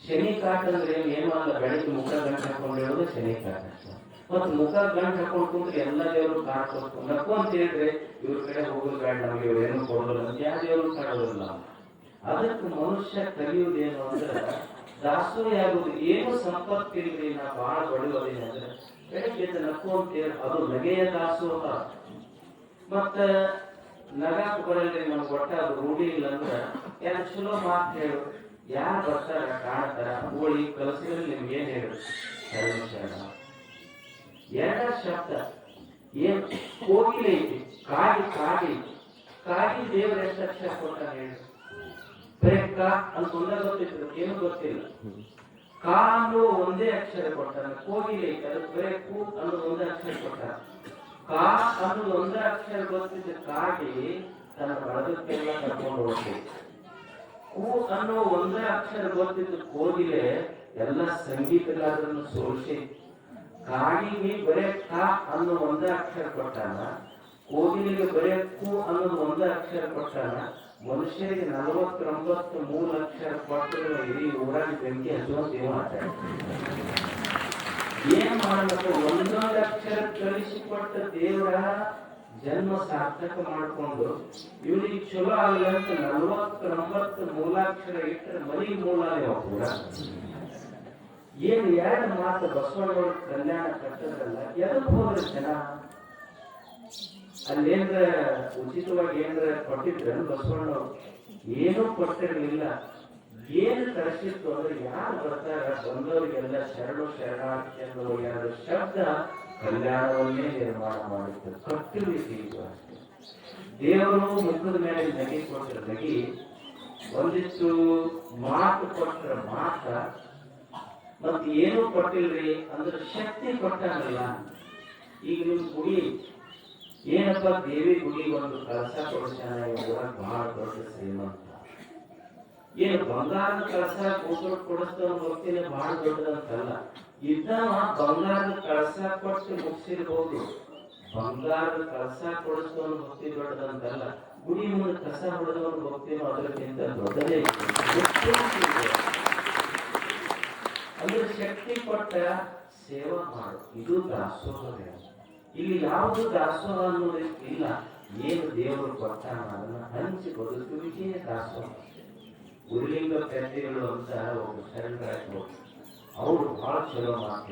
ಶನಿ ಕಾಟ ಅಂದ್ರೆ ಏನು ಅಲ್ಲ, ಬೆಳಿಗ್ಗೆ ಮುಖ ಗಂಟು ಹಾಕೊಂಡಿರೋದು ಶನಿ ಕಾಟ. ಮತ್ ಮುಖ ಗಂಟು ಹಾಕೊಂಡು ಕುಂತ್ರೆ ಎಲ್ಲ ದೇವರು ಕಾಡ್ಕೊಟ್ಟು ನಕ್ಕು ಅಂತ ಹೇಳಿದ್ರೆ ಇವ್ರ ಕಡೆ ಹೋಗೋದು ಬೇಡ, ನಮ್ಗೆ ಇವ್ರೇನು ಕೊಡೋದಿಲ್ಲ ಅಂತ ಯಾವ ದೇವರು ಕಾಡೋದಿಲ್ಲ. ಅದಕ್ಕೆ ಮನುಷ್ಯ ಕಲಿಯುವುದೇನು ಅಂದ್ರೆ ದಾಸೋಹ ಆಗುದು. ಏನು ಸಂಪತ್ತಿಲ್ರಿ, ನಾ ಬಹಳ ಬಡವದೇನೆ ಅಂದ್ರೆ ಬೆಳಿಗ್ಗೆ ನಕ್ಕು ಅಂತ ಹೇಳಿ ಅದು ನಗೆಯ ದಾಸೋಹ. ಮತ್ತ ನಗಾಕ್ ಬರಲ್ರಿ ನಮ್ಗೆ ಒಟ್ಟ ಅದು ರೂಢಿ ಇಲ್ಲ ಅಂದ್ರೆ ಯಾರು ಚಲೋ ಮಾತು ಹೇಳು, ಯಾರು ಬರ್ತಾರ ಕಾಣ್ತಾರ ಹೋಳಿ ಕಲಸಿದ್ರೆ ನಿಮ್ಗೆ ಏನ್ ಹೇಳು ಶರಣ. ಎರಡ ಶಬ್ದ ಏನ್ ಕೋಗಿಲೆ ಐತಿ, ಕಾಗಿ ಕಾಗಿ ಕಾಗಿ ದೇವ್ರ ಎಷ್ಟು ಅಕ್ಷರ ಕೊಟ್ಟಾರ ಹೇಳಿ. ಬರೇ ಕ ಅಂತ ಒಂದೇ ಗೊತ್ತಿತ್ತು, ಏನು ಗೊತ್ತಿಲ್ಲ. ಕಾ ಅನ್ನೋ ಒಂದೇ ಅಕ್ಷರ ಕೊಟ್ಟಾರ. ಕೋಗಿಲೆ ಐತಿ, ಅದಕ್ಕೆ ಬರೇ ಕು ಅನ್ನೋದು ಒಂದೇ ಅಕ್ಷರ ಕೊಟ್ಟಾರ. ಕಾ ಅನ್ನೋದು ಒಂದೇ ಅಕ್ಷರ ಗೊತ್ತಿದ್ದ ಕಾಗಿ ತನ್ನ ಬಳಗಕ್ಕೆಲ್ಲ ಕರ್ಕೊಂಡು ಹೋಗ್ತೈತಿ. ಕು ಅನ್ನೋ ಒಂದೇ ಅಕ್ಷರ ಗೊತ್ತಿದ್ದ ಕೋಗಿಲೆ ಎಲ್ಲ ಸಂಗೀತಗಾರರನ್ನು ಸೋಲಿಸಿ. ಕಾಗಿಗೆ ಬರೇ ಕ ಅನ್ನೋ ಒಂದೇ ಅಕ್ಷರ ಕೊಟ್ಟಾನ, ಕೋಗಿಲಿಗೆ ಬರೇ ಕು ಅನ್ನೋದು ಒಂದೇ ಅಕ್ಷರ ಕೊಟ್ಟಾನ. ಮನುಷ್ಯರಿಗೆ 49 ಮೂಲ ಅಕ್ಷರ ಕೊಟ್ಟರು ಇಡೀ ಊರಾಗಿ ಬೆಂಕಿ ಹಚ್ಚುವಂತ ಇವ ಏನ್ ಮಾಡಬೇಕು? ಒಂದೊಂದು ಅಕ್ಷರ ಕಲಿಸಿಕೊಟ್ಟ ದೇವರ ಜನ್ಮ ಸಾರ್ಥಕ ಮಾಡಿಕೊಂಡು ಇವನಿಗೆ ಚಲೋ ಆಗಲ್ಲ ಅಂತ 49 ಮೂಲಾಕ್ಷರ ಇಟ್ಟರೆ ಮರಿ ಮೂಲಾನೇ ಕೂಡ. ಏನ್ ಎರಡು ಮಾತು ಬಸವಣ್ಣವ್ರ ಕಲ್ಯಾಣ ಕಟ್ಟದ್ರಲ್ಲ, ಎದಕ್ಕೆ ಹೋದ್ರೆ ಜನ ಅಲ್ಲೇನ್ರ ಉಚಿತವಾಗಿ ಏನ್ರ ಕೊಟ್ಟಿದ್ರ ಬಸವಣ್ಣವ್ರು? ಏನೂ ಕೊಟ್ಟಿರ್ಲಿಲ್ಲ. ಏನು ಕಳಿಸಿತ್ತು ಅಂದ್ರೆ ಯಾರು ಬರ್ತಾರ ಬಂದವರಿಗೆಲ್ಲ ಶರಣು ಶರಣಾರ್ಥಿ ಅನ್ನೋ ಎರಡು ಶಬ್ದ ಕಲ್ಯಾಣವನ್ನೇ ನಿರ್ಮಾಣ ಮಾಡಿತ್ತು. ಕಟ್ಟುವಿಕೆ ಇದು ಅಷ್ಟೇ. ದೇವರು ಮುಖದ ಮೇಲೆ ನಗಿ ಕೊಟ್ಟರೆ ನಗಿ, ಒಂದಿಷ್ಟು ಮಾತು ಕೊಟ್ಟರೆ ಮಾತ, ಮತ್ ಏನೂ ಕೊಟ್ಟಿಲ್ರಿ ಅಂದ್ರೆ ಶಕ್ತಿ ಕೊಟ್ಟಾಗಲ್ಲ. ಈಗ ನಿಮ್ ಗುಡಿ ಏನಪ್ಪ, ದೇವಿ ಗುಡಿಗೆ ಒಂದು ಕಳಸ ಕೊಡ್ತಾನ, ಊರಾಗ ಬಹಳ ದೊಡ್ಡ ಶ್ರೀಮಂತ. ಏನು ಬಂಗಾರದ ಕಳಸ ಗೋಪುರ ಕೊಡಿಸ್ತವ ಹೋಗ್ತೀನಿ ಬಹಳ ದೊಡ್ಡದಂತಲ್ಲ. ಇದ್ದವ ಬಂಗಾರದ ಕಳಸ ಕೊಟ್ಟು ಮುಗಿಸಿರ್ಬೋದು, ಬಂಗಾರದ ಕಳಸ ಕೊಡಿಸ್ತವನು ಭಕ್ತಿ ದೊಡ್ಡದಂತಲ್ಲ. ಗುಡಿ ಮುಂದೆ ಕಸ ಹೊಡೆದವನು ಭಕ್ತಿನೋ ಅದಕ್ಕಿಂತ ದೊಡ್ಡದೇ. ಅಂದ್ರೆ ಶಕ್ತಿ ಕೊಟ್ಟ ಸೇವಾ ಮಾಡು, ಇದು ದಾಸೋಹವೇ. ಇಲ್ಲಿ ಯಾವುದು ದಾಸೋಹ ಅನ್ನೋದು ಇಲ್ಲ. ಏನು ದೇವರು ಕೊಟ್ಟಾನ ಅದನ್ನ ಹಂಚಿ ಬದುಕುವಿಕೆ ದಾಸೋಹ. ಉರ್ಲಿಂಗ ಪೆದ್ದಿಗಳು ಅಂತ ಒಬ್ಬ ಶರಣರಾಯ್ತು, ಅವರು ಬಹಳ ಚಲೋ ಮಾತು